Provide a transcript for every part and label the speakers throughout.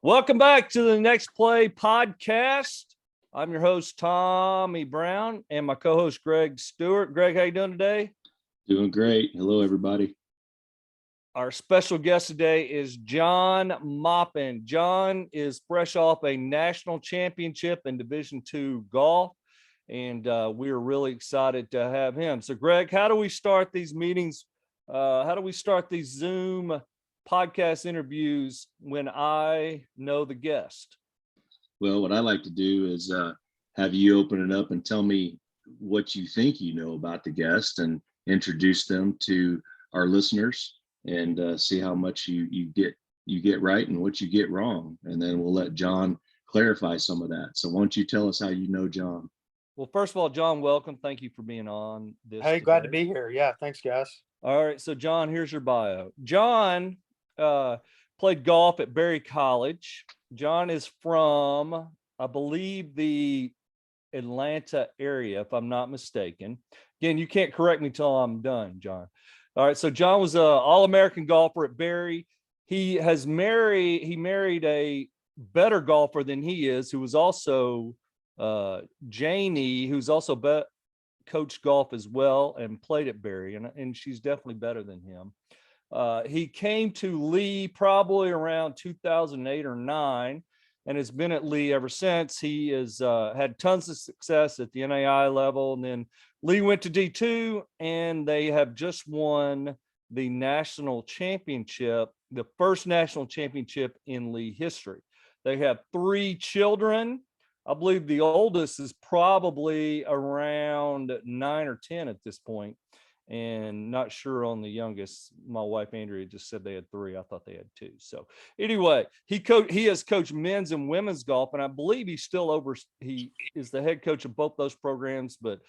Speaker 1: Welcome back to the Next Play podcast. I'm your host, Tommy Brown, and my co-host, Greg Stewart. Greg, how you doing today?
Speaker 2: Doing great. Hello, everybody.
Speaker 1: Our special guest today is John Maupin. John is fresh off a national championship in Division II golf, and we are really excited to have him. So, Greg, how do we start these meetings? How do we start these Zoom podcast interviews when I know the guest?
Speaker 2: Well, what I like to do is have you open it up and tell me what you think you know about the guest and introduce them to our listeners and see how much you get right and what you get wrong. And then we'll let John clarify some of that. So why don't you tell us how you know John?
Speaker 1: Well, first of all, John, welcome. Thank you for being on this.
Speaker 3: Hey, glad to be here. Yeah, thanks, guys.
Speaker 1: All right, so John, here's your bio. John played golf at Berry College. John is from, I believe, the Atlanta area, if I'm not mistaken. Again, you can't correct me till I'm done, John. All right, so John was an All-American golfer at Berry. He married a better golfer than he is, who was also Janie, who's also coached golf as well and played at Berry, and she's definitely better than him. He came to Lee probably around 2008 or 9 and has been at Lee ever since. He has had tons of success at the NAIA level, and then Lee went to D2 and they have just won the national championship, the first national championship in Lee history. They have 3 children. I believe the oldest is probably around 9 or 10 at this point, and not sure on the youngest. My wife Andrea just said they had 3. I thought they had 2. So anyway, he has coached men's and women's golf, and I believe he is the head coach of both those programs, but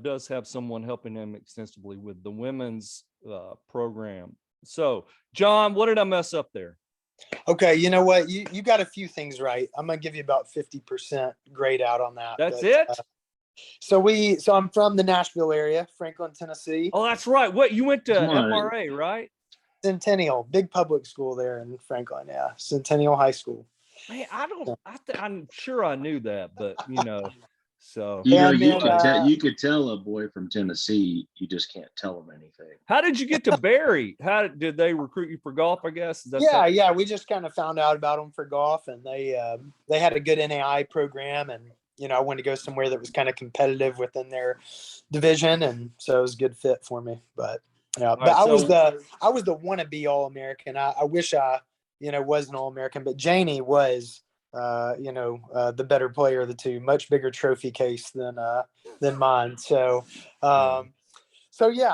Speaker 1: does have someone helping him extensively with the women's program. So John, what did I mess up there?
Speaker 3: Okay, you know what? You got a few things right. I'm gonna give you about 50% grade out on that.
Speaker 1: That's it.
Speaker 3: So I'm from the Nashville area, Franklin, Tennessee.
Speaker 1: Oh, that's right. What, you went to FRA, right?
Speaker 3: Centennial, big public school there in Franklin. Yeah, Centennial High School.
Speaker 1: Man, I'm sure I knew that, but so
Speaker 2: you could tell a boy from Tennessee. You just can't tell him anything.
Speaker 1: How did you get to Berry? How did they recruit you for golf? I guess.
Speaker 3: Yeah. We just kind of found out about them for golf, and they had a good NAIA program, and I wanted to go somewhere that was kind of competitive within their division, and so it was a good fit for me. But yeah, but I was the wannabe All-American. I wish I was an All-American, but Janie was. The better player of the two, much bigger trophy case than mine. So hopefully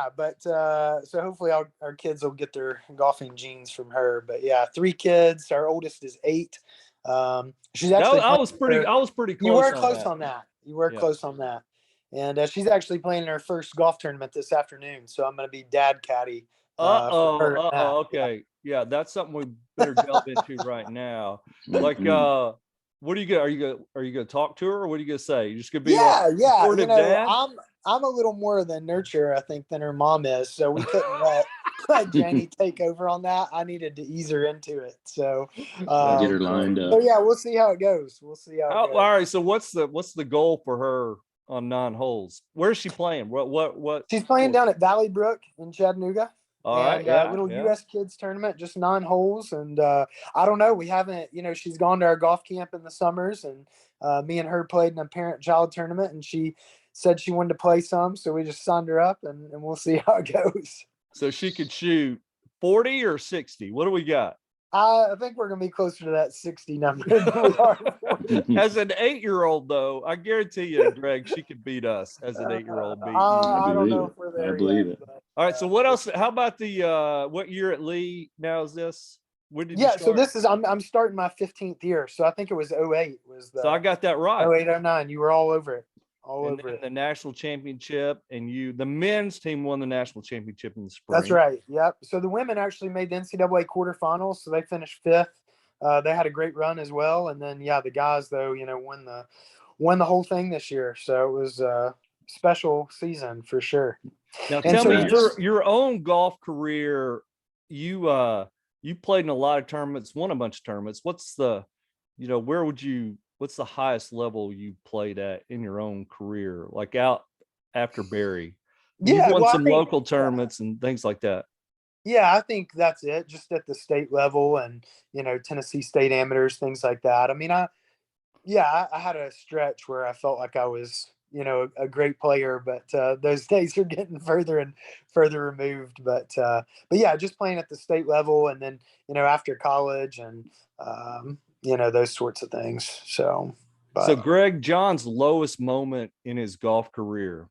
Speaker 3: our kids will get their golfing genes from her. But yeah, 3 kids. Our oldest is 8. She's actually.
Speaker 1: I was pretty close.
Speaker 3: You were close on that. You were close on that. And she's actually playing in her first golf tournament this afternoon. So I'm going to be dad caddy.
Speaker 1: Okay. Yeah, that's something we better delve into right now. Like, what are you gonna? Are you gonna talk to her, or what are you gonna say? You're just gonna be
Speaker 3: dad? I'm a little more of the nurturer, I think, than her mom is. So we couldn't let Janie take over on that. I needed to ease her into it. So
Speaker 2: get her lined up.
Speaker 3: So yeah, we'll see how it goes. All
Speaker 1: right. So what's the goal for her on 9 holes? Where's she playing? What?
Speaker 3: She's playing down at Valley Brook in Chattanooga.
Speaker 1: All right,
Speaker 3: little U.S. kids tournament, just 9 holes, and I don't know. We haven't, she's gone to our golf camp in the summers, and me and her played in a parent-child tournament, and she said she wanted to play some, so we just signed her up, and we'll see how it goes.
Speaker 1: So she could shoot 40 or 60. What do we got?
Speaker 3: I think we're gonna be closer to that 60 number than we are 40.
Speaker 1: As an 8-year-old, though, I guarantee you, Greg, she could beat us as an 8-year-old.
Speaker 3: I don't know if we're there.
Speaker 2: I believe it.
Speaker 1: All right. So what else? How about the what year at Lee now is this? When did you start?
Speaker 3: So this is I'm starting my 15th year. So I think it was 08 was the.
Speaker 1: So I got that right.
Speaker 3: 08, 09. You were all over it.
Speaker 1: The national championship, and the men's team won the national championship in the spring.
Speaker 3: That's right. Yep. So the women actually made the NCAA quarterfinals, so they finished 5th. They had a great run as well, and then the guys though won the whole thing this year. So it was a special season for sure.
Speaker 1: Now tell me, your own golf career, you you played in a lot of tournaments, won a bunch of tournaments. What's the, what's the highest level you played at in your own career, like out after Barry? You've
Speaker 3: Yeah,
Speaker 1: won
Speaker 3: well, I
Speaker 1: some
Speaker 3: think,
Speaker 1: local tournaments and things like that.
Speaker 3: yeah, I think that's it. Just at the state level, and Tennessee State amateurs, things like that. I mean, I had a stretch where I felt like I was, a great player, but those days are getting further and further removed. But yeah, just playing at the state level, and then after college, and those sorts of things. So,
Speaker 1: So
Speaker 3: but
Speaker 1: Greg John's lowest moment in his golf career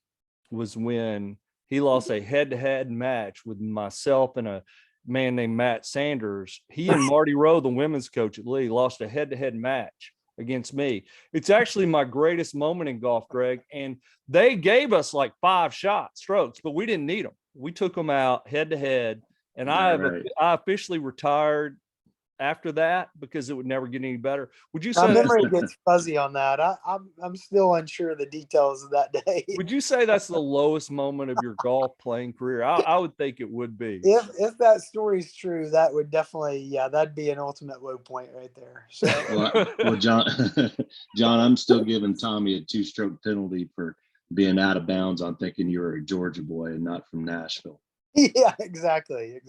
Speaker 1: was when he lost a head-to-head match with myself and a man named Matt Sanders. He and Marty Rowe, the women's coach at Lee, lost a head-to-head match against me. It's actually my greatest moment in golf, Greg. And they gave us like 5 strokes, but we didn't need them. We took them out head-to-head. And I
Speaker 2: Right.
Speaker 1: officially retired after that because it would never get any better. Would you
Speaker 3: my
Speaker 1: say that's
Speaker 3: memory gets fuzzy on that. I'm still unsure of the details of that day.
Speaker 1: would you say that's the lowest moment of your golf playing career? I would think it would be.
Speaker 3: If that story's true, that would definitely, yeah, that'd be an ultimate low point right there. So
Speaker 2: Well, John, John, I'm still giving Tommy a 2-stroke penalty for being out of bounds on thinking you were a Georgia boy and not from Nashville.
Speaker 3: yeah, exactly.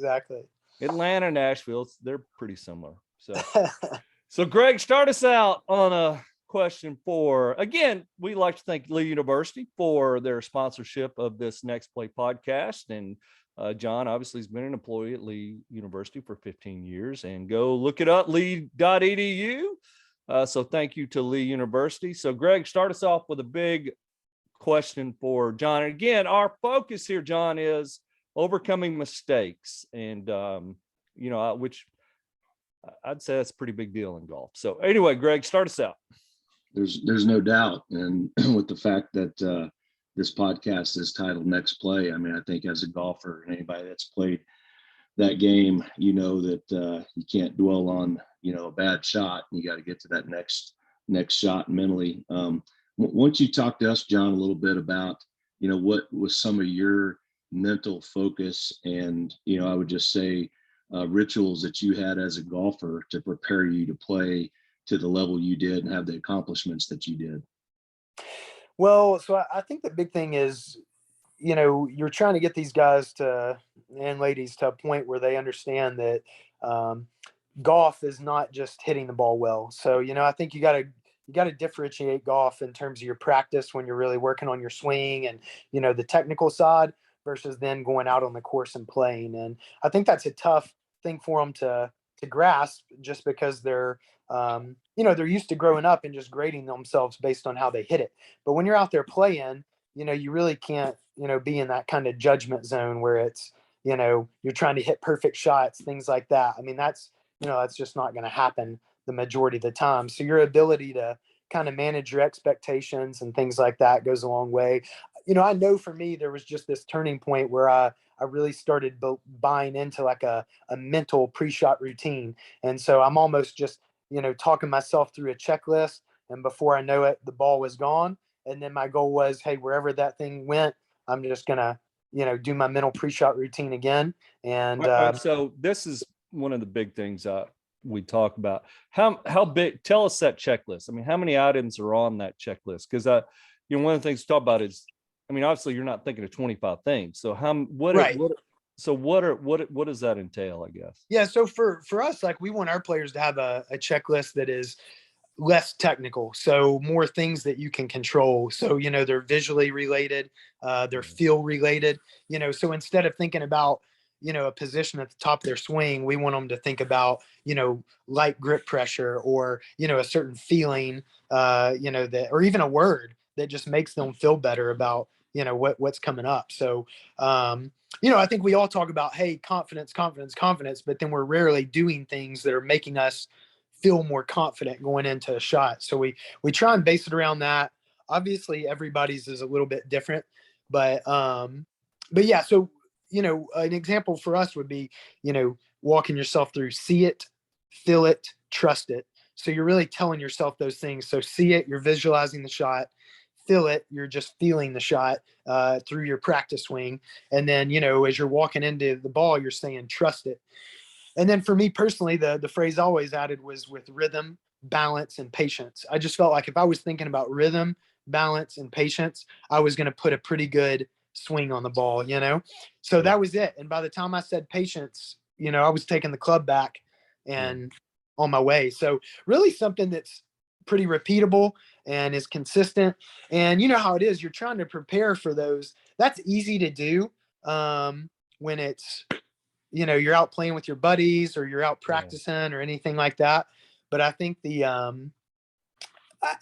Speaker 1: Atlanta and Nashville, they're pretty similar. So Greg, start us out on a question for, again, we like to thank Lee University for their sponsorship of this Next Play podcast. And John obviously has been an employee at Lee University for 15 years, and go look it up, lee.edu. So thank you to Lee University. So Greg, start us off with a big question for John. And again, our focus here, John, is overcoming mistakes, and which I'd say that's a pretty big deal in golf. So anyway, Greg, start us out.
Speaker 2: There's no doubt, and with the fact that this podcast is titled Next Play, I mean, I think as a golfer and anybody that's played that game, that you can't dwell on a bad shot. You got to get to that next shot mentally. Once you talk to us, John, a little bit about what was some of your mental focus, and I would just say rituals that you had as a golfer to prepare you to play to the level you did and have the accomplishments that you did.
Speaker 3: Well, so I think the big thing is, you're trying to get these guys and ladies to a point where they understand that golf is not just hitting the ball well. So, I think you got to differentiate golf in terms of your practice when you're really working on your swing and, the technical side versus then going out on the course and playing. And I think that's a tough thing for them to grasp, just because they're used to growing up and just grading themselves based on how they hit it. But when you're out there playing, you really can't, be in that kind of judgment zone where it's, you're trying to hit perfect shots, things like that. I mean, that's just not going to happen the majority of the time. So your ability to kind of manage your expectations and things like that goes a long way. I know for me, there was just this turning point where I really started buying into like a mental pre-shot routine. And so I'm almost just, talking myself through a checklist. And before I know it, the ball was gone. And then my goal was, hey, wherever that thing went, I'm just going to, do my mental pre-shot routine again. And
Speaker 1: so this is one of the big things we talk about. How big, tell us that checklist. I mean, how many items are on that checklist? Because one of the things to talk about is, I mean, obviously you're not thinking of 25 things. So what does that entail, I guess?
Speaker 3: Yeah. So for us, like, we want our players to have a checklist that is less technical. So more things that you can control. So, they're visually related, they're feel related, so instead of thinking about, a position at the top of their swing, we want them to think about, light grip pressure, or, a certain feeling, that, or even a word that just makes them feel better about, what's coming up. So, I think we all talk about, hey, confidence, but then we're rarely doing things that are making us feel more confident going into a shot. So we try and base it around that. Obviously everybody's is a little bit different, but yeah. So, an example for us would be, walking yourself through, see it, feel it, trust it. So you're really telling yourself those things. So see it, you're visualizing the shot. Feel it, you're just feeling the shot through your practice swing. And then, as you're walking into the ball, you're saying, trust it. And then for me personally, the phrase I always added was with rhythm, balance, and patience. I just felt like if I was thinking about rhythm, balance, and patience, I was going to put a pretty good swing on the ball, you know? So
Speaker 1: Yeah.
Speaker 3: that was it. And by the time I said patience, you know, I was taking the club back and on my way. So really something that's pretty repeatable and is consistent. And you know how it is, you're trying to prepare for those. That's easy to do when it's, you know, you're out playing with your buddies or you're out practicing or anything like that. But I think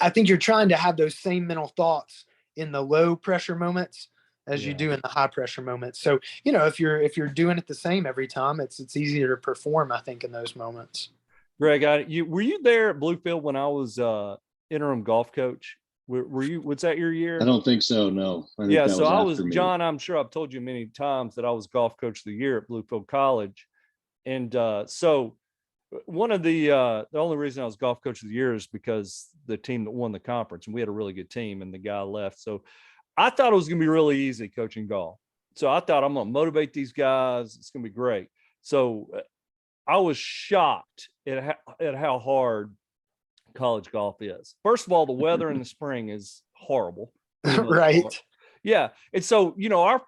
Speaker 3: I think you're trying to have those same mental thoughts in the low pressure moments as you do in the high pressure moments. So, you know, if you're doing it the same every time, it's easier to perform, I think, in those moments.
Speaker 1: Greg, were you there at Bluefield when I was interim golf coach? Were you? Was that your year?
Speaker 2: I don't think so. No, I think
Speaker 1: Yeah,
Speaker 2: that
Speaker 1: so
Speaker 2: was
Speaker 1: I
Speaker 2: after
Speaker 1: was
Speaker 2: me.
Speaker 1: John. I'm sure I've told you many times that I was golf coach of the year at Bluefield College, and so one of the only reason I was golf coach of the year is because the team that won the conference, and we had a really good team, and the guy left. So I thought it was going to be really easy coaching golf. So I thought I'm going to motivate these guys. It's going to be great. So I was shocked at how hard college golf is. First of all, the weather in the spring is horrible.
Speaker 3: Right.
Speaker 1: Yeah. And so, you know,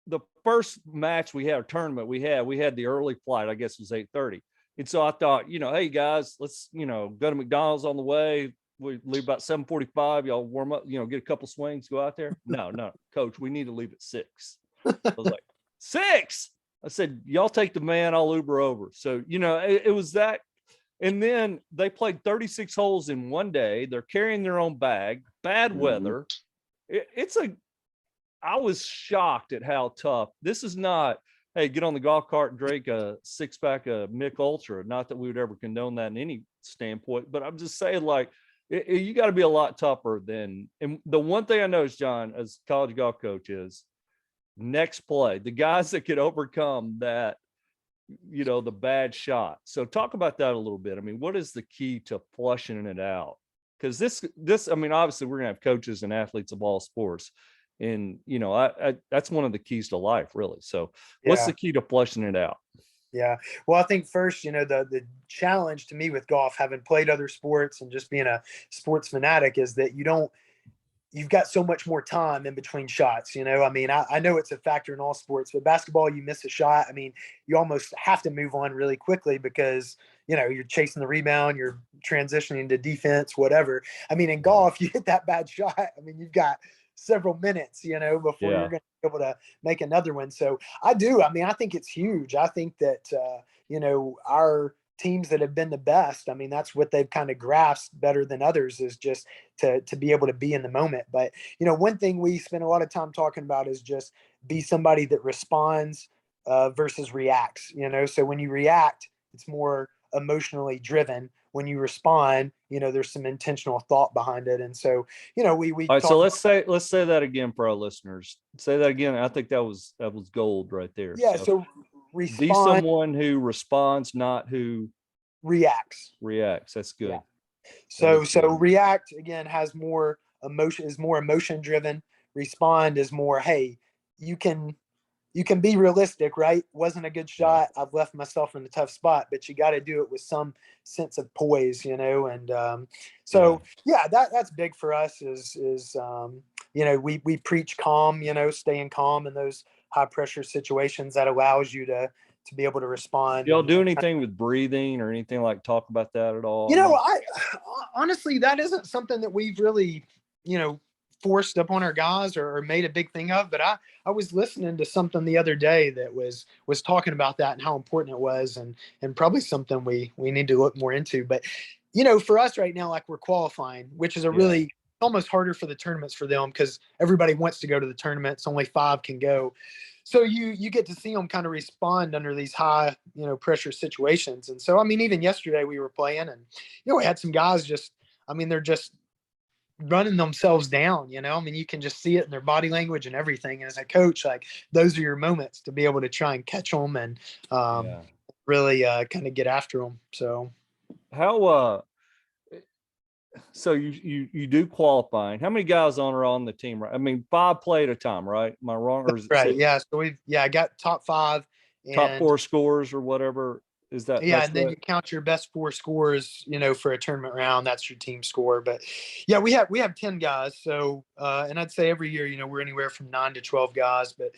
Speaker 1: the first match we had, a tournament we had the early flight, I guess it was 8:30. And so I thought, you know, hey guys, let's, you know, go to McDonald's on the way. We leave about 7:45. Y'all warm up, you know, get a couple swings, go out there. No, coach, we need to leave at 6. I was like, 6? I said, y'all take the van, I'll Uber over. So, you know, it was that. And then they played 36 holes in one day. They're carrying their own bag, bad weather. I was shocked at how tough. This is not, hey, get on the golf cart and drink a 6-pack of Mick Ultra. Not that we would ever condone that in any standpoint, but I'm just saying, like, you got to be a lot tougher than. And the one thing I noticed, John, as college golf coach, is next play, the guys that could overcome that, you know, the bad shot. So talk about that a little bit. I mean, what is the key to flushing it out? Because this, I mean, obviously we're gonna have coaches and athletes of all sports, and you know, I that's one of the keys to life, really. So what's the key to flushing it out?
Speaker 3: Yeah. Well, I think first, you know, the challenge to me with golf, having played other sports and just being a sports fanatic, is that you've got so much more time in between shots. You know, I mean, I know it's a factor in all sports, but basketball, you miss a shot, I mean, you almost have to move on really quickly because, you know, you're chasing the rebound, you're transitioning to defense, whatever. I mean, in golf, you hit that bad shot, I mean, you've got several minutes, you know, before you're going to be able to make another one. So I mean, I think it's huge. I think that, you know, our teams that have been the best, I mean, that's what they've kind of grasped better than others, is just to be able to be in the moment. But, you know, one thing we spend a lot of time talking about is just be somebody that responds versus reacts, you know. So when you react, it's more emotionally driven. When you respond, you know, there's some intentional thought behind it. And so, you know, we
Speaker 1: All right, so let's say that again for our listeners. Say that again. I think that was gold right there.
Speaker 3: Yeah. So respond,
Speaker 1: be someone who responds, not who
Speaker 3: reacts.
Speaker 1: That's good.
Speaker 3: Yeah. So react, again, has more emotion, is more emotion driven. Respond is more, hey, you can be realistic, right? Wasn't a good shot. I've left myself in a tough spot, but you got to do it with some sense of poise, you know? And that's big for us is you know, we preach calm, you know, staying calm in those high pressure situations. That allows you to be able to respond.
Speaker 1: Y'all do anything with breathing or anything, like talk about that at all?
Speaker 3: You know, I honestly, that isn't something that we've really, you know, forced upon our guys or made a big thing of. But I was listening to something the other day that was talking about that and how important it was, and probably something we need to look more into. But, you know, for us right now, like, we're qualifying, which is a really almost harder for the tournaments for them, because everybody wants to go to the tournaments. Only 5 can go. So you get to see them kind of respond under these high, you know, pressure situations. And so, I mean, even yesterday we were playing, and, you know, we had some guys just, I mean, they're just running themselves down, you know. I mean, you can just see it in their body language and everything. And as a coach, like, those are your moments to be able to try and catch them and really kind of get after them. So
Speaker 1: how so you do qualifying. How many guys are on the team, right? I mean, 5 play at a time, right? Am I wrong? Or is it
Speaker 3: right?
Speaker 1: 6?
Speaker 3: Yeah. So I got top 5 and
Speaker 1: top 4 scores or whatever.
Speaker 3: Yeah,
Speaker 1: that's
Speaker 3: and then
Speaker 1: what?
Speaker 3: you count your best 4 scores, for a tournament round. That's your team score. But yeah, we have 10 guys. So and I'd say every year, we're anywhere from 9 to 12 guys. But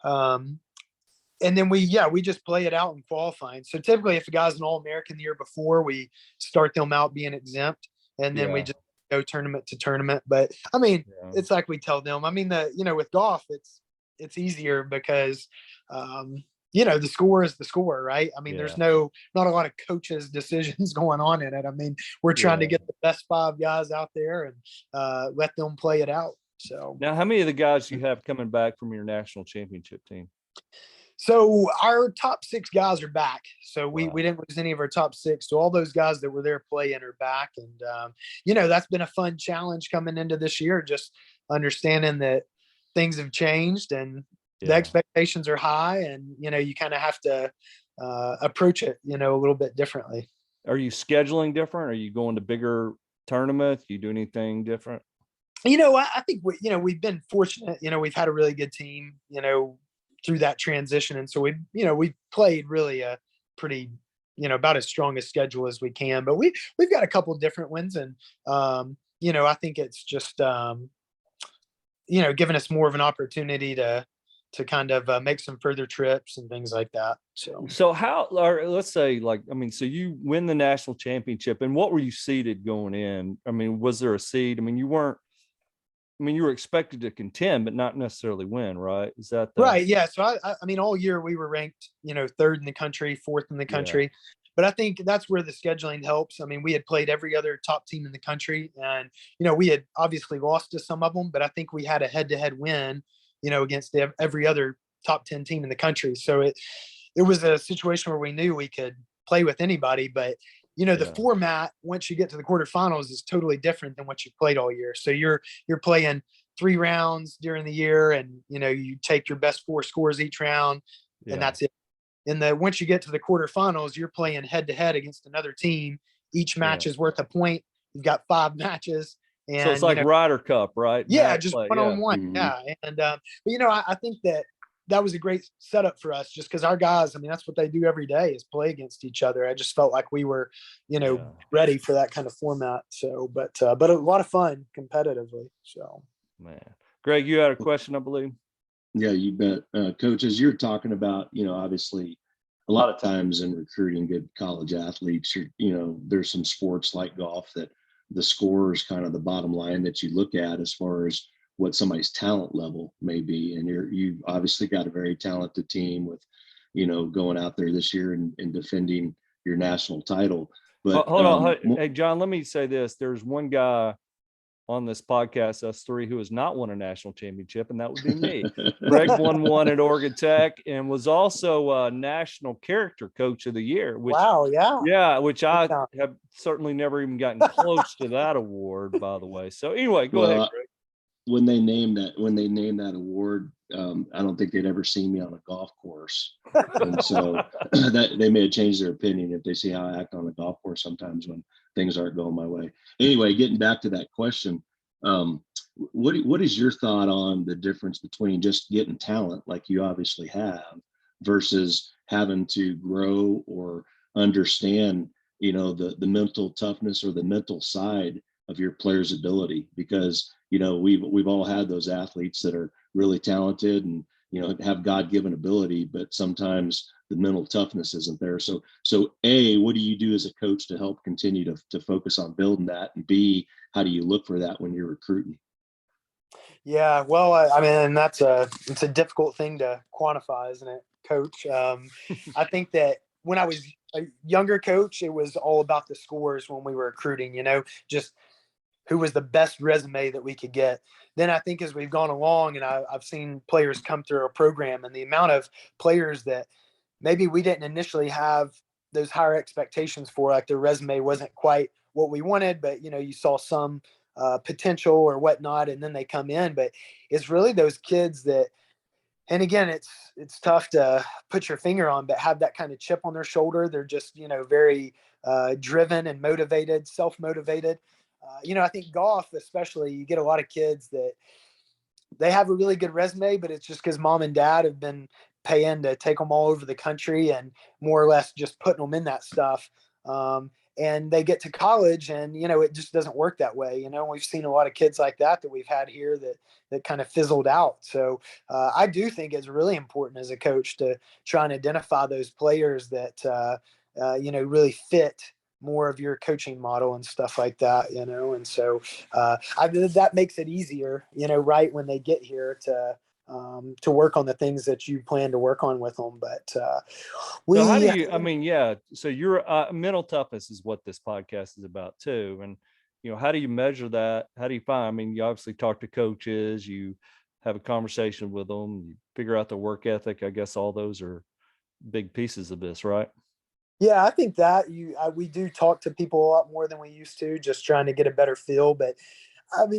Speaker 3: and then we just play it out in qualifying. So typically, if a guy's an All-American the year before, we start them out being exempt, and then we
Speaker 1: Yeah.
Speaker 3: just go tournament to tournament. But I mean,
Speaker 1: Yeah.
Speaker 3: it's like we tell them. I mean, with golf, it's easier because the score is the score, right? I mean, there's
Speaker 1: Yeah.
Speaker 3: not a lot of coaches' decisions going on in it. I mean, we're trying to
Speaker 1: Yeah.
Speaker 3: get the best 5 guys out there and let them play it out. So
Speaker 1: Now, how many of the guys you have coming back from your national championship team?
Speaker 3: So our top 6 guys are back. So we
Speaker 1: Wow.
Speaker 3: didn't lose any of our top 6. So all those guys that were there playing are back. And, that's been a fun challenge coming into this year, just understanding that things have changed and the
Speaker 1: Yeah.
Speaker 3: expectations are high and, you kind of have to approach it, a little bit differently.
Speaker 1: Are you scheduling different? Are you going to bigger tournaments? You do anything different?
Speaker 3: I think we've been fortunate. We've had a really good team, through that transition, and so we've played really a pretty, about as strong a schedule as we can. But we've got a couple of different ones, and I think it's just giving us more of an opportunity to kind of make some further trips and things like that.
Speaker 1: So how, or let's say so you win the national championship, and what were you seeded going in? I mean, was there a seed? I mean, you were expected to contend, but not necessarily win, right? Is that
Speaker 3: Right. Yeah. So I mean, all year we were ranked, 3rd in the country, 4th in the
Speaker 1: Yeah.
Speaker 3: country. But I think that's where the scheduling helps. I mean, we had played every other top team in the country, and we had obviously lost to some of them, but I think we had a head-to-head win, against every other top 10 team in the country. So it was a situation where we knew we could play with anybody, but the
Speaker 1: Yeah.
Speaker 3: format once you get to the quarterfinals is totally different than what you played all year. So you're playing 3 rounds during the year, and you take your best 4 scores each round, and
Speaker 1: Yeah.
Speaker 3: that's it. Once you get to the quarterfinals, you're playing head to head against another team. Each match
Speaker 1: Yeah.
Speaker 3: is worth a point. You've got 5 matches,
Speaker 1: So it's
Speaker 3: and
Speaker 1: like Ryder Cup, right?
Speaker 3: yeah,
Speaker 1: Match
Speaker 3: just
Speaker 1: play.
Speaker 3: one
Speaker 1: Yeah.
Speaker 3: on one.
Speaker 2: Mhm.
Speaker 3: Yeah, and but I think that was a great setup for us, just because our guys, I mean, that's what they do every day is play against each other. I just felt like we were,
Speaker 1: Yeah.
Speaker 3: ready for that kind of format. So, but a lot of fun competitively. So,
Speaker 1: Man. Greg, you had a question, I believe.
Speaker 2: Yeah, you bet. Coach, as you're talking about, obviously a lot of times in recruiting good college athletes, there's some sports like golf that the score is kind of the bottom line that you look at as far as what somebody's talent level may be. And you've obviously got a very talented team with, going out there this year and defending your national title. But
Speaker 1: Hold on. Hey, John, let me say this. There's one guy on this podcast, us 3, who has not won a national championship, and that would be me. Greg won one at Oregon Tech and was also a national character coach of the year, which
Speaker 3: wow, yeah,
Speaker 1: which I have certainly never even gotten close to that award, by the way. So anyway, go ahead, Greg.
Speaker 2: When they named that award, I don't think they'd ever seen me on a golf course, and so that they may have changed their opinion if they see how I act on the golf course sometimes when things aren't going my way. Anyway, getting back to that question, what is your thought on the difference between just getting talent like you obviously have versus having to grow or understand, the mental toughness or the mental side of your player's ability? Because we've all had those athletes that are really talented and have God-given ability, but sometimes the mental toughness isn't there. So A, what do you do as a coach to help continue to focus on building that? And B, how do you look for that when you're recruiting?
Speaker 3: Yeah, well, I mean, it's a difficult thing to quantify, isn't it, Coach? I think that when I was a younger coach, it was all about the scores when we were recruiting, just who was the best resume that we could get. Then I think as we've gone along and I've seen players come through our program, and the amount of players that maybe we didn't initially have those higher expectations for, like their resume wasn't quite what we wanted, but you saw some potential or whatnot, and then they come in. But it's really those kids that, and again, it's tough to put your finger on, but have that kind of chip on their shoulder. They're just very driven and motivated, self-motivated. I think golf, especially, you get a lot of kids that they have a really good resume, but it's just because mom and dad have been paying to take them all over the country and more or less just putting them in that stuff. And they get to college and, it just doesn't work that way. We've seen a lot of kids like that we've had here that kind of fizzled out. So I do think it's really important as a coach to try and identify those players that, really fit more of your coaching model and stuff like that, and so that makes it easier, right when they get here to work on the things that you plan to work on with them. But
Speaker 1: so how do you, so your mental toughness is what this podcast is about too. And, how do you measure that? How do you find, you obviously talk to coaches, you have a conversation with them, you figure out their work ethic. I guess all those are big pieces of this, right?
Speaker 3: Yeah, I think that we do talk to people a lot more than we used to, just trying to get a better feel. But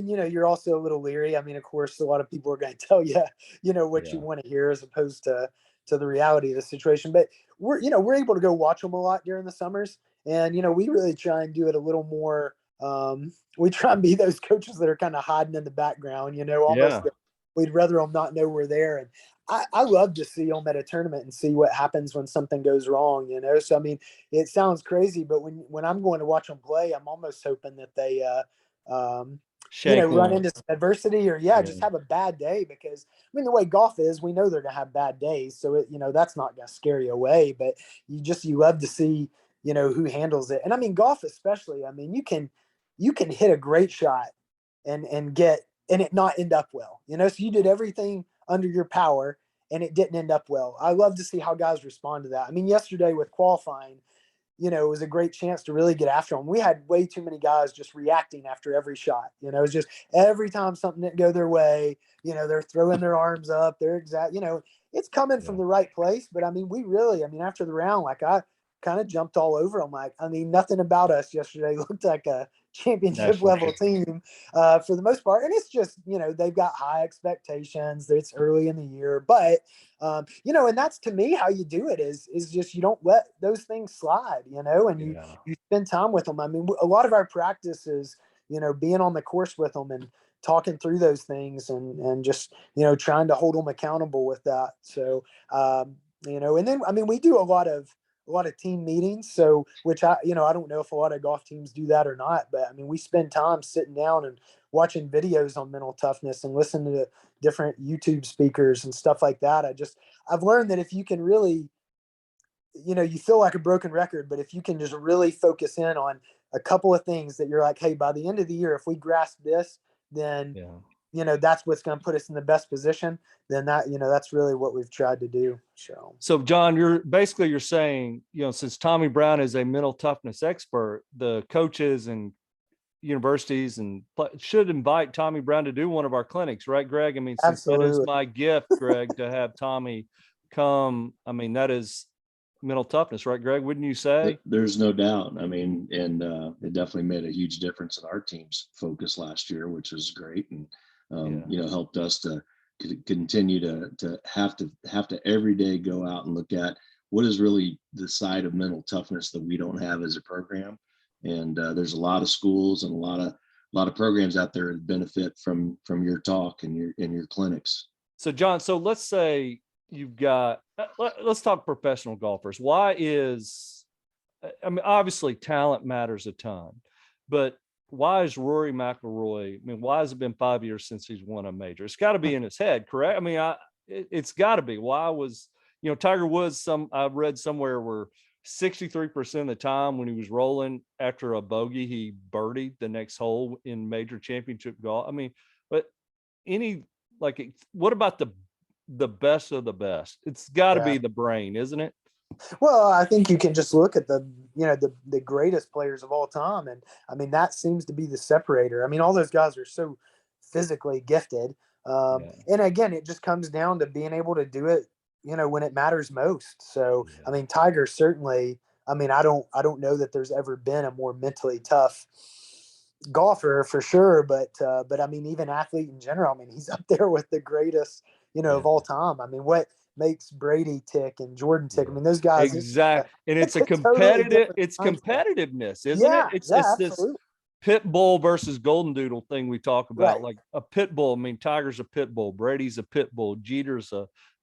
Speaker 3: you're also a little leery. Of course, a lot of people are going to tell you, what you
Speaker 1: Yeah.
Speaker 3: want to hear as opposed to the reality of the situation. But we're able to go watch them a lot during the summers, and we really try and do it a little more. We try and be those coaches that are kind of hiding in the background, almost.
Speaker 1: Yeah.
Speaker 3: We'd rather them not know we're there. And I love to see them at a tournament and see what happens when something goes wrong, So, it sounds crazy, but when I'm going to watch them play, I'm almost hoping that they, run into some adversity or just have a bad day because the way golf is, we know they're going to have bad days. So, that's not going to scare you away, but you love to see, who handles it. And golf, especially, you can hit a great shot and it not end up well, so you did everything under your power and it didn't end up well. I love to see how guys respond to that. Yesterday with qualifying, it was a great chance to really get after them. We had way too many guys just reacting after every shot. It was just every time something didn't go their way, they're throwing their arms up. They're it's coming from the right place. But we really, after the round, like I kind of jumped all over them. Like, nothing about us yesterday looked like a championship level team for the most part. And it's just, they've got high expectations. It's early in the year, but and that's to me how you do it is just you don't let those things slide, and you spend time with them. A lot of our practice is, being on the course with them and talking through those things and just, trying to hold them accountable with that. So, and then, we do a lot of team meetings. So, which I don't know if a lot of golf teams do that or not, but we spend time sitting down and watching videos on mental toughness and listening to different YouTube speakers and stuff like that. I've learned that if you can really, you feel like a broken record, but if you can just really focus in on a couple of things that you're like, hey, by the end of the year, if we grasp this, then, that's what's going to put us in the best position. Then that's really what we've tried to do.
Speaker 1: So John, you're saying, since Tommy Brown is a mental toughness expert, the coaches and universities and should invite Tommy Brown to do one of our clinics, right, Greg? Since
Speaker 3: Absolutely.
Speaker 1: that is my gift, Greg, to have Tommy come. That is mental toughness, right, Greg? Wouldn't you say?
Speaker 2: There's no doubt. And it definitely made a huge difference in our team's focus last year, which was great, and helped us to continue to have to every day go out and look at what is really the side of mental toughness that we don't have as a program. And there's a lot of schools and a lot of programs out there that benefit from your talk and your clinics.
Speaker 1: So John, let's say you've got, let's talk professional golfers. Why is, obviously talent matters a ton, but why is Rory McIlroy? Why has it been 5 years since he's won a major? It's got to be in his head, correct? It's got to be. Why was, Tiger Woods, I read somewhere where 63% of the time when he was rolling after a bogey, he birdied the next hole in major championship golf. But what about the best of the best? It's got to be the brain, isn't it?
Speaker 3: Well, I think you can just look at the greatest players of all time. And that seems to be the separator. All those guys are so physically gifted. And again, it just comes down to being able to do it, when it matters most. So, Tiger certainly, I don't know that there's ever been a more mentally tough golfer for sure. But even athlete in general, he's up there with the greatest, of all time. What makes Brady tick and Jordan tick? Those guys.
Speaker 1: Exactly. And it's a competitive, it's competitiveness, isn't it? It's this pit bull versus golden doodle thing we talk about, like a pit bull. Tiger's a pit bull. Brady's a pit bull. Jeter's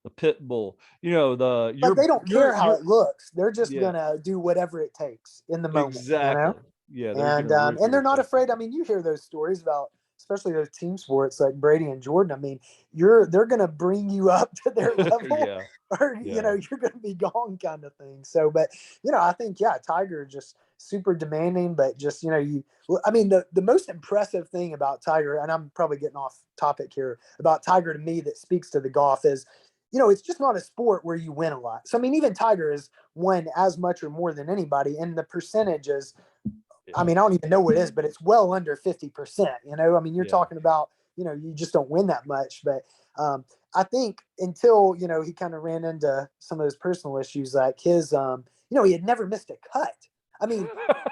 Speaker 1: the pit bull. You know,
Speaker 3: But they don't care how
Speaker 1: you're
Speaker 3: it looks. They're just
Speaker 1: yeah,
Speaker 3: gonna do whatever it takes in the moment, you know.
Speaker 1: exactly. Yeah, they're gonna rip
Speaker 3: And
Speaker 1: your
Speaker 3: they're not
Speaker 1: face
Speaker 3: afraid. I
Speaker 1: off.
Speaker 3: mean, you hear those stories about, especially those team sports like Brady and Jordan. I mean, they're gonna bring you up to their level,
Speaker 1: Yeah,
Speaker 3: or
Speaker 1: yeah,
Speaker 3: you're gonna be gone, kind of thing. So, but I think Tiger just super demanding, but just I mean, the most impressive thing about Tiger, and I'm probably getting off topic here, about Tiger to me that speaks to the golf is, it's just not a sport where you win a lot. So I mean, even Tiger has won as much or more than anybody, and the percentages, I
Speaker 1: yeah,
Speaker 3: mean, I don't even know what it is, but it's well under 50%. I mean, you're
Speaker 1: yeah.
Speaker 3: talking about, you just don't win that much. But I think until, he kind of ran into some of those personal issues, like his, he had never missed a cut. I mean,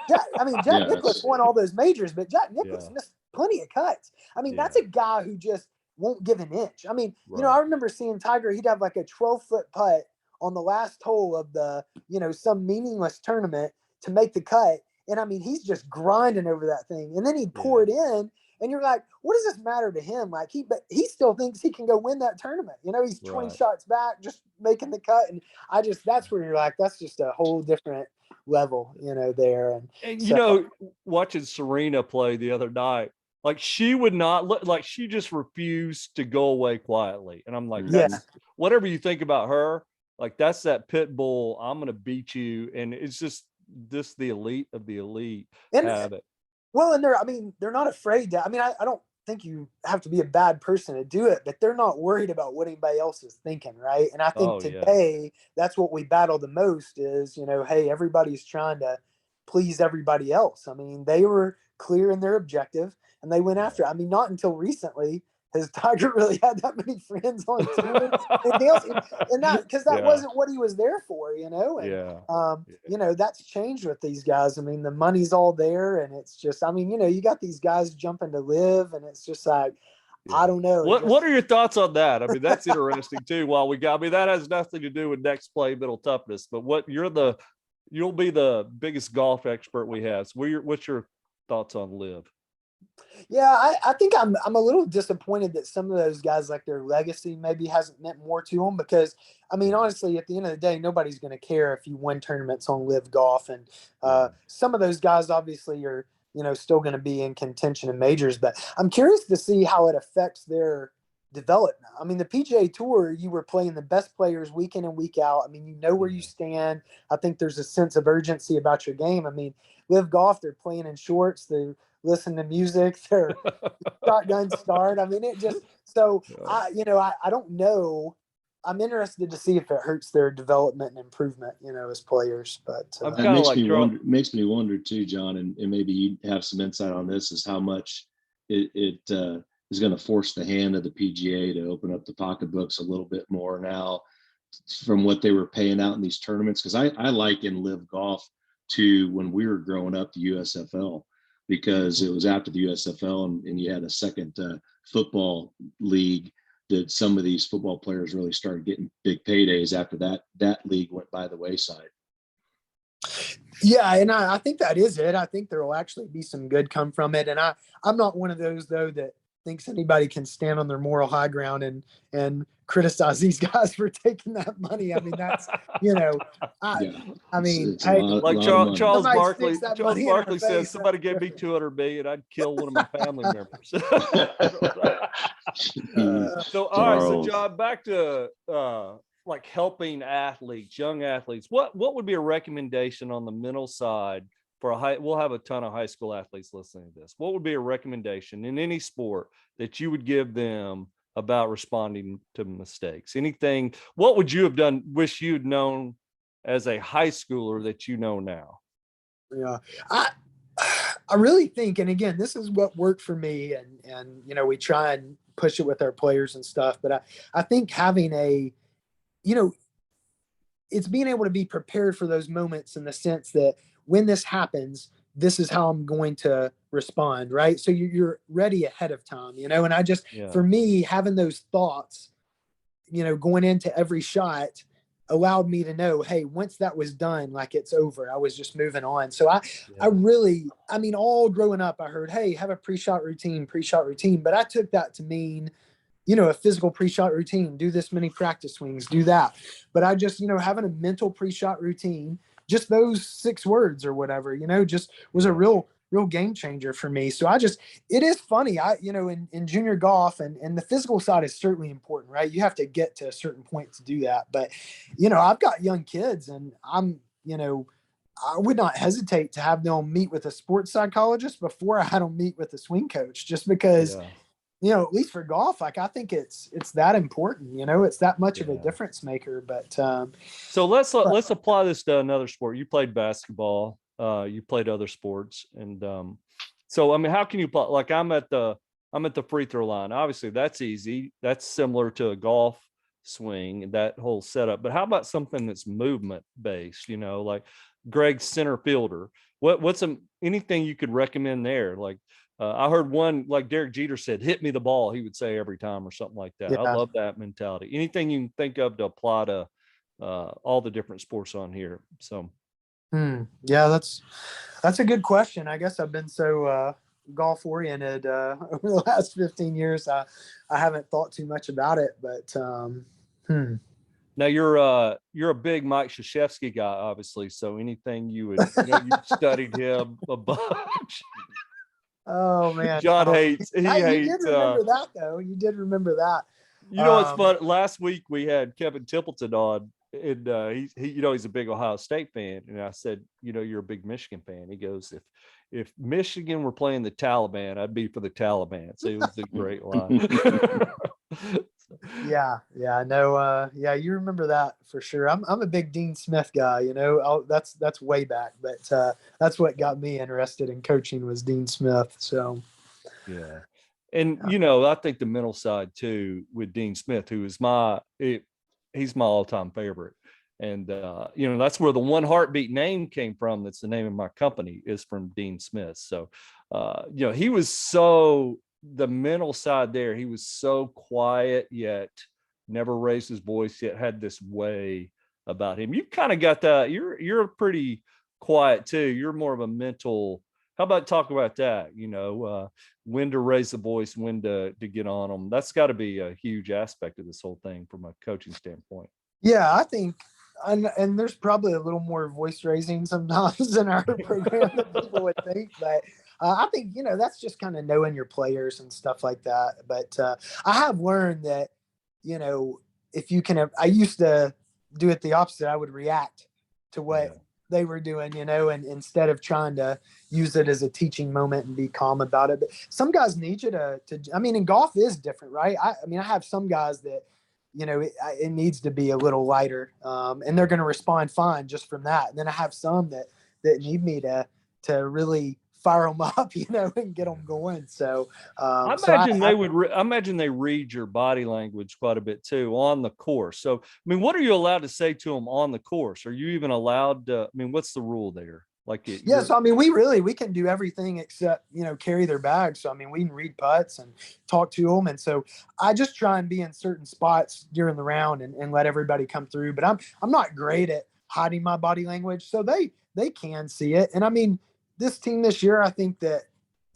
Speaker 3: Jack Nicklaus
Speaker 2: Yes.
Speaker 3: won all those majors, but Jack Nicklaus
Speaker 1: Yeah,
Speaker 3: missed plenty of cuts. I mean, that's
Speaker 1: yeah,
Speaker 3: a guy who just won't give an inch. I mean, I
Speaker 1: right.
Speaker 3: remember seeing Tiger, he'd have like a 12-foot putt on the last hole of the, some meaningless tournament to make the cut. And I mean, he's just grinding over that thing. And then he'd pour
Speaker 1: Yeah,
Speaker 3: it in. And you're like, what does this matter to him? Like but he still thinks he can go win that tournament. He's 20
Speaker 1: right.
Speaker 3: shots back, just making the cut. And that's where you're like, that's just a whole different level, there. And
Speaker 1: And
Speaker 3: so
Speaker 1: watching Serena play the other night, like she would not look like she just refused to go away quietly. And I'm like,
Speaker 3: yeah.
Speaker 2: Mhm.
Speaker 1: that's whatever you think about her, like that's that pit bull. I'm gonna beat you. And it's just this the elite of the elite
Speaker 3: And
Speaker 1: have it.
Speaker 3: well, and they're not afraid to. I mean, I don't think you have to be a bad person to do it, but they're not worried about what anybody else is thinking, right? And I think
Speaker 1: Oh yeah.
Speaker 3: today that's what we battle the most is, hey, everybody's trying to please everybody else. I mean, they were clear in their objective and they went after it. I mean, not until recently has Tiger really had that many friends on tour. Anything else? And that because that
Speaker 1: Yeah.
Speaker 3: wasn't what he was there for, And
Speaker 1: Yeah.
Speaker 3: that's changed with these guys. I mean, the money's all there, and it's just, I mean, you got these guys jumping to live, and it's just like, I
Speaker 1: Yeah.
Speaker 3: don't know. It
Speaker 1: What
Speaker 3: just,
Speaker 1: are your thoughts on that? I mean, that's interesting too. While we got, I mean, that has nothing to do with next play mental toughness, but you'll be the biggest golf expert we have. So what's your thoughts on live?
Speaker 3: yeah, I think I'm a little disappointed that some of those guys, like their legacy, maybe hasn't meant more to them because, I mean,
Speaker 1: Yeah.
Speaker 3: honestly, at the end of the day, nobody's going to care if you win tournaments on live golf, and
Speaker 1: Yeah.
Speaker 3: some of those guys obviously are, still going to be in contention in majors. But I'm curious to see how it affects their development. I mean, the PGA Tour, you were playing the best players week in and week out. I mean, you know where you stand. I think there's a sense of urgency about your game. I mean, live golf, they're playing in shorts. They listen to music. They're shotgun start. I mean, it just so
Speaker 1: Yeah.
Speaker 3: I don't know. I'm interested to see if it hurts their development and improvement, as players. But
Speaker 1: I'm
Speaker 2: That
Speaker 1: kind of
Speaker 2: makes
Speaker 1: like
Speaker 2: me
Speaker 1: Charles.
Speaker 2: wonder. Makes me wonder too, John, and maybe you have some insight on this. Is how much it is going to force the hand of the PGA to open up the pocketbooks a little bit more now, from what they were paying out in these tournaments. Because I like in live golf to when we were growing up the USFL, because it was after the USFL and you had a second football league that some of these football players really started getting big paydays after that league went by the wayside.
Speaker 3: yeah, and I think that is it. I think there will actually be some good come from it. And I'm not one of those though that thinks anybody can stand on their moral high ground and criticize these guys for taking that money. I mean, that's I
Speaker 2: Yeah,
Speaker 3: I mean,
Speaker 2: it's a
Speaker 3: hey,
Speaker 1: Like
Speaker 2: lot of money.
Speaker 1: Charles
Speaker 3: somebody
Speaker 1: Barkley,
Speaker 3: sticks that
Speaker 1: Charles
Speaker 3: money in our
Speaker 1: Barkley says,
Speaker 3: face. That's
Speaker 1: somebody gave me
Speaker 3: different.
Speaker 1: 200 million, I'd kill one of my family members. So, all right. So
Speaker 2: Charles.
Speaker 1: John, back to like helping athletes, young athletes. What would be a recommendation on the mental side for we'll have a ton of high school athletes listening to this. What would be a recommendation in any sport that you would give them about responding to mistakes? Anything, what would you have done, wish you'd known as a high schooler that you know now?
Speaker 3: Yeah, I I really think, and again, this is what worked for me, and we try and push it with our players and stuff. But I think having you know, it's being able to be prepared for those moments in the sense that when this happens, this is how I'm going to respond, right? So you're ready ahead of time, And I just,
Speaker 1: Yeah.
Speaker 3: for me, having those thoughts, going into every shot allowed me to know, hey, once that was done, like it's over. I was just moving on. So I
Speaker 1: Yeah.
Speaker 3: really, I mean, all growing up, I heard, hey, have a pre-shot routine, but I took that to mean, a physical pre-shot routine, do this many practice swings, do that. But I just, having a mental pre-shot routine, just those 6 words or whatever, just was a real game changer for me. So it is funny. In junior golf and the physical side is certainly important, right? You have to get to a certain point to do that. But, I've got young kids and I would not hesitate to have them meet with a sports psychologist before I had them meet with a swing coach, just because, at least for golf, like I think it's that important, it's that much of a difference maker. But
Speaker 1: so let's apply this to another sport. You played basketball, you played other sports. And so, I mean, how can you play? Like I'm at the free throw line. Obviously that's easy. That's similar to a golf swing, that whole setup. But how about something that's movement based, like Greg's center fielder? What's anything you could recommend there? Like I heard one, like Derek Jeter said, hit me the ball, he would say every time, or something like that. I love that mentality. Anything you can think of to apply to all the different sports on here. So
Speaker 3: yeah, that's a good question. I guess I've been so golf oriented over the last 15 years. I haven't thought too much about it, but
Speaker 1: Now you're a big Mike Krzyzewski guy, obviously. So anything you would, you studied him a bunch.
Speaker 3: Oh man,
Speaker 1: John hates. He hates.
Speaker 3: You did remember that though. You did remember that.
Speaker 1: You know what's fun? Last week we had Kevin Templeton on, and he he's a big Ohio State fan, and I said, you're a big Michigan fan. He goes, if Michigan were playing the Taliban, I'd be for the Taliban. So it was a great line.
Speaker 3: Yeah, no, you remember that for sure. I'm a big Dean Smith guy, that's way back, but that's what got me interested in coaching was Dean Smith. So
Speaker 1: yeah. And I think the mental side too with Dean Smith, who is he's my all-time favorite. And that's where the One Heartbeat name came from. That's the name of my company, is from Dean Smith. So he was the mental side there, he was so quiet, yet never raised his voice, yet had this way about him. You kind of got that. You're pretty quiet too. You're more of a mental. How about talk about that? When to raise the voice, when to get on them. That's got to be a huge aspect of this whole thing from a coaching standpoint.
Speaker 3: Yeah, I think, and there's probably a little more voice raising sometimes in our program than people would think, but I think, that's just kind of knowing your players and stuff like that. But I have learned that, if you can, I used to do it the opposite. I would react to what they were doing, and instead of trying to use it as a teaching moment and be calm about it. But some guys need you to I mean, in golf is different, right? I have some guys that, it needs to be a little lighter, and they're going to respond fine just from that. And then I have some that need me to really fire them up, and get them going. So
Speaker 1: I imagine they read your body language quite a bit too on the course. So, I mean, what are you allowed to say to them on the course? Are you even allowed to, what's the rule there?
Speaker 3: So, we can do everything except, carry their bags. So, we can read putts and talk to them. And so I just try and be in certain spots during the round and let everybody come through. But I'm not great at hiding my body language. So they can see it. And this team this year, I think that,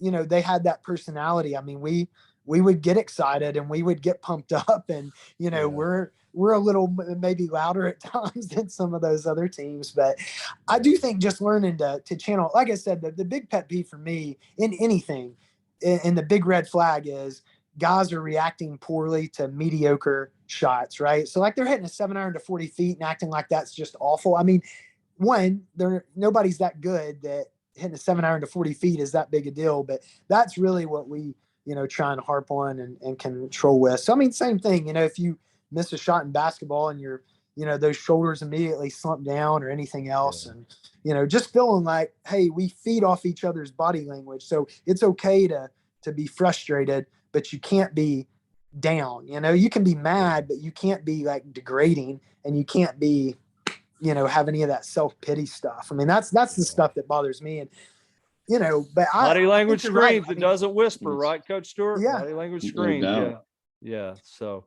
Speaker 3: they had that personality. We would get excited and we would get pumped up and, we're a little maybe louder at times than some of those other teams, but I do think just learning to channel, like I said, the big pet peeve for me in anything and the big red flag is guys are reacting poorly to mediocre shots, right? So like they're hitting a 7-iron to 40 feet and acting like that's just awful. Nobody's that good that hitting a 7-iron to 40 feet is that big a deal, but that's really what we, try and harp on and control with. So, same thing, if you miss a shot in basketball and you're, those shoulders immediately slump down or anything else. Yeah. And, just feeling like, hey, we feed off each other's body language. So it's okay to be frustrated, but you can't be down, you can be mad, but you can't be like degrading and you can't be, have any of that self-pity stuff. That's the stuff that bothers me. And, but
Speaker 1: body language screams,
Speaker 3: right.
Speaker 1: it doesn't whisper, right, Coach Stewart?
Speaker 3: Yeah.
Speaker 1: Body language screams.
Speaker 2: No.
Speaker 1: Yeah. So,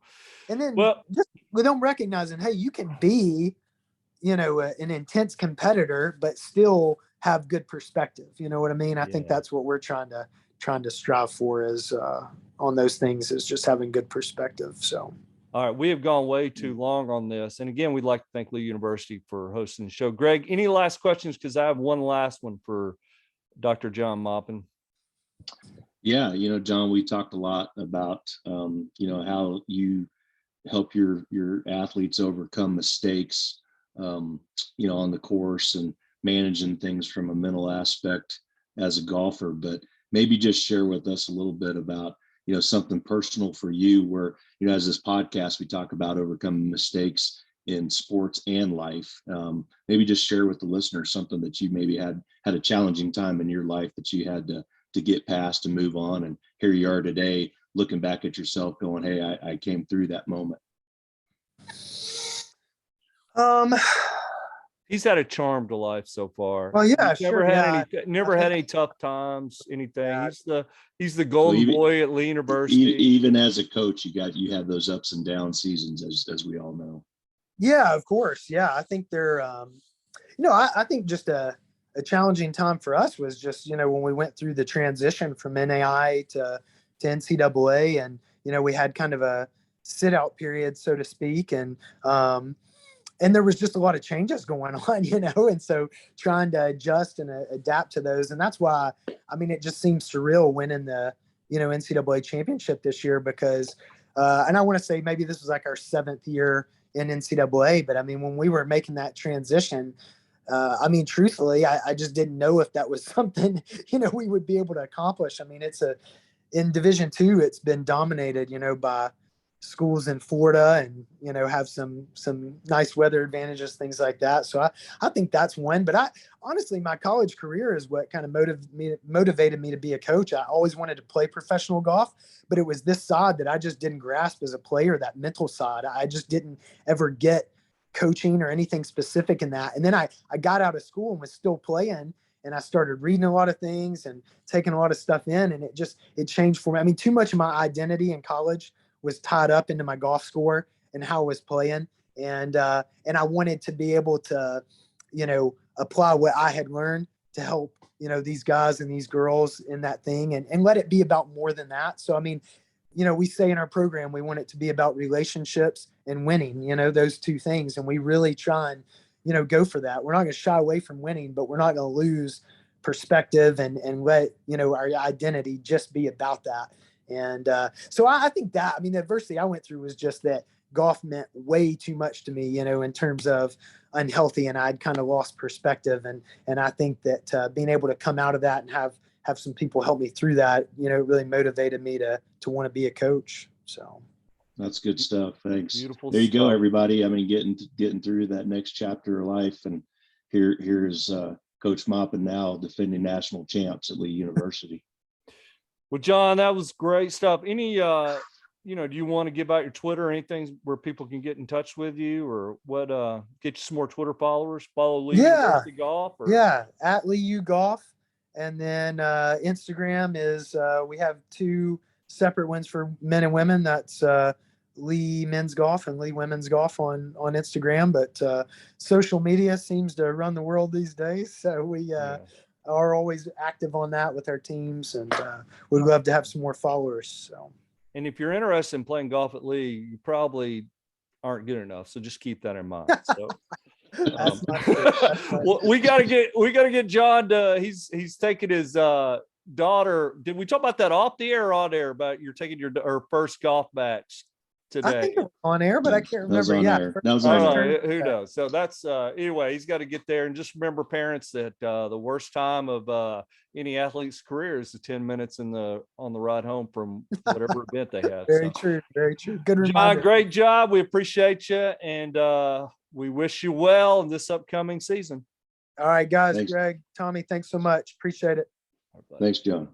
Speaker 3: and then just with them recognizing, hey, you can be, an intense competitor, but still have good perspective. You know what I mean? I think that's what we're trying to trying to strive for is on those things is just having good perspective. So.
Speaker 1: All right, we have gone way too long on this. And again, we'd like to thank Lee University for hosting the show. Greg, any last questions? Because I have one last one for Dr. John Maupin.
Speaker 2: Yeah, John, we talked a lot about, how you help your athletes overcome mistakes, on the course and managing things from a mental aspect as a golfer. But maybe just share with us a little bit about, something personal for you where, as this podcast, we talk about overcoming mistakes in sports and life. Maybe just share with the listeners something that you maybe had a challenging time in your life that you had to get past and move on. And here you are today, looking back at yourself going, hey, I came through that moment.
Speaker 1: He's had a charmed life so far.
Speaker 3: Well, yeah,
Speaker 1: He's never
Speaker 3: sure,
Speaker 1: had
Speaker 3: yeah.
Speaker 1: any tough times, anything.
Speaker 3: Yeah.
Speaker 1: He's the golden boy at Lee University.
Speaker 2: Even as a coach, you have those ups and down seasons, as we all know.
Speaker 3: Yeah, of course. Yeah, I think they're, I think just a challenging time for us was just, when we went through the transition from NAIA to NCAA, and we had kind of a sit out period, so to speak, and there was just a lot of changes going on, and so trying to adjust and adapt to those. And that's why, it just seems surreal winning the, NCAA championship this year because, and I want to say maybe this was like our 7th year in NCAA, but when we were making that transition, truthfully, I just didn't know if that was something, we would be able to accomplish. In Division II, it's been dominated, by schools in Florida and, have some nice weather advantages, things like that. So I think that's one, but honestly, my college career is what kind of motivated me to be a coach. I always wanted to play professional golf, but it was this side that I just didn't grasp as a player, that mental side. I just didn't ever get coaching or anything specific in that. And then I got out of school and was still playing, and I started reading a lot of things and taking a lot of stuff in, and it changed for me. Too much of my identity in college was tied up into my golf score and how I was playing. And I wanted to be able to, apply what I had learned to help, these guys and these girls in that thing and let it be about more than that. So, we say in our program, we want it to be about relationships and winning, those two things. And we really try and, go for that. We're not going to shy away from winning, but we're not going to lose perspective and let, our identity just be about that. And so I think that, the adversity I went through was just that golf meant way too much to me, in terms of unhealthy, and I'd kind of lost perspective. And I think that being able to come out of that and have some people help me through that, really motivated me to want to be a coach. So
Speaker 2: that's good stuff. Thanks.
Speaker 1: Beautiful
Speaker 2: there you
Speaker 1: stuff.
Speaker 2: go, everybody. Getting through that next chapter of life. And here's Coach Maupin now defending national champs at Lee University.
Speaker 1: Well, John, that was great stuff. Any, do you want to give out your Twitter or anything where people can get in touch with you, or what, get you some more Twitter followers, follow Lee University Golf? Or?
Speaker 3: Yeah, at Lee U Golf. And then Instagram is, we have 2 separate ones for men and women. That's Lee Men's Golf and Lee Women's Golf on Instagram. But social media seems to run the world these days. So we are always active on that with our teams, and we'd love to have some more followers. So,
Speaker 1: and if you're interested in playing golf at Lee, you probably aren't good enough. So just keep that in mind. So well, we gotta get John to, he's taking his daughter. Did we talk about that off the air or on air about you're taking her first golf match today?
Speaker 3: I think it was on air, but I can't remember.
Speaker 2: That was on air.
Speaker 1: Who knows? So that's anyway, he's got to get there. And just remember, parents, that the worst time of any athlete's career is the 10 minutes on the ride home from whatever event they have.
Speaker 3: Very true. Good reminder.
Speaker 1: John, great job. We appreciate you, and we wish you well in this upcoming season.
Speaker 3: All right, guys.
Speaker 2: Thanks.
Speaker 3: Greg, Tommy, thanks so much. Appreciate it.
Speaker 2: Thanks, John.